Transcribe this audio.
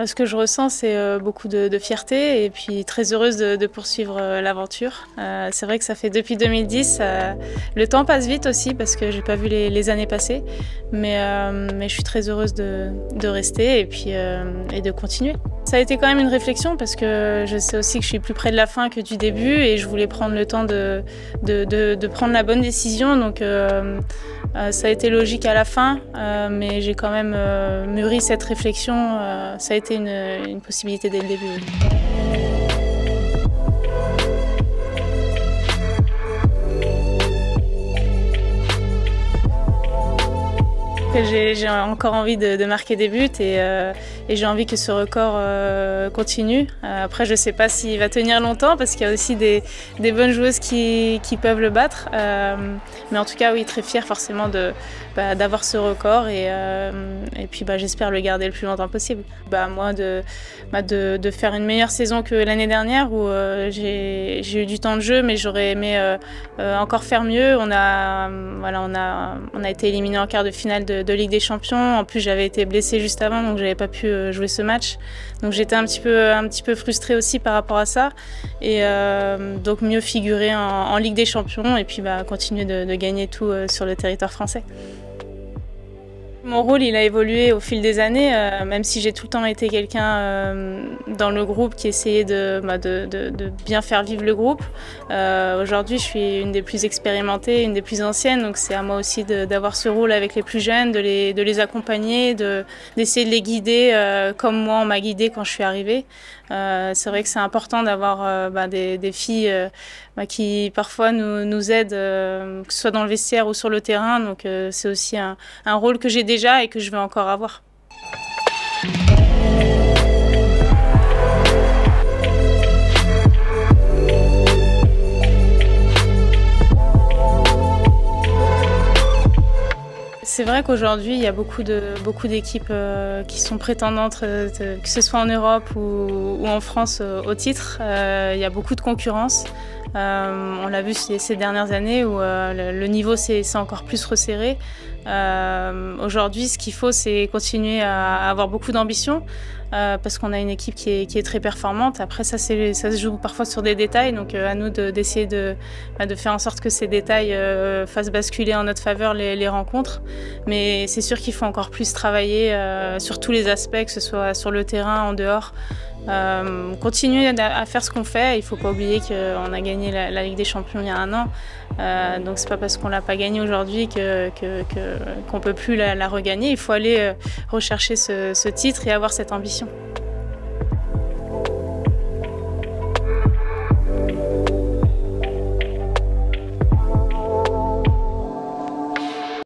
Ce que je ressens, c'est beaucoup de fierté et puis très heureuse de poursuivre l'aventure. C'est vrai que ça fait depuis 2010, le temps passe vite aussi parce que j'ai pas vu les années passer, mais je suis très heureuse de rester et puis et de continuer. Ça a été quand même une réflexion parce que je sais aussi que je suis plus près de la fin que du début et je voulais prendre le temps de prendre la bonne décision. Donc ça a été logique à la fin, mais j'ai quand même mûri cette réflexion. Ça a été une possibilité dès le début. J'ai encore envie de marquer des buts et j'ai envie que ce record continue. Après, je ne sais pas s'il va tenir longtemps parce qu'il y a aussi des bonnes joueuses qui peuvent le battre. Mais en tout cas, oui, très fière forcément d'avoir ce record et puis j'espère le garder le plus longtemps possible. Moi, de faire une meilleure saison que l'année dernière où j'ai eu du temps de jeu, mais j'aurais aimé encore faire mieux. On a été éliminé en quart de finale de Ligue des Champions. En plus, j'avais été blessée juste avant, donc j'avais pas pu jouer ce match. Donc j'étais un petit peu frustrée aussi par rapport à ça. Et donc mieux figurer en Ligue des Champions et puis continuer de gagner tout sur le territoire français. Mon rôle, il a évolué au fil des années, même si j'ai tout le temps été quelqu'un dans le groupe qui essayait de bien faire vivre le groupe. Aujourd'hui, je suis une des plus expérimentées, une des plus anciennes, donc c'est à moi aussi d'avoir ce rôle avec les plus jeunes, de les accompagner, d'essayer de les guider comme moi on m'a guidée quand je suis arrivée. C'est vrai que c'est important d'avoir des filles qui parfois nous aident, que ce soit dans le vestiaire ou sur le terrain. Donc c'est aussi un rôle que j'ai déjà et que je vais encore avoir. C'est vrai qu'aujourd'hui, il y a beaucoup d'équipes qui sont prétendantes, que ce soit en Europe ou en France, au titre. Il y a beaucoup de concurrence. On l'a vu ces dernières années où le niveau s'est encore plus resserré. Aujourd'hui, ce qu'il faut, c'est continuer à avoir beaucoup d'ambition parce qu'on a une équipe qui est très performante. Après, ça se joue parfois sur des détails, donc à nous d'essayer de faire en sorte que ces détails fassent basculer en notre faveur les rencontres. Mais c'est sûr qu'il faut encore plus travailler sur tous les aspects, que ce soit sur le terrain, en dehors. Continuer à faire ce qu'on fait. Il ne faut pas oublier qu'on a gagné la Ligue des Champions il y a un an. Donc c'est pas parce qu'on l'a pas gagnée aujourd'hui qu'on peut plus la regagner. Il faut aller rechercher ce titre et avoir cette ambition.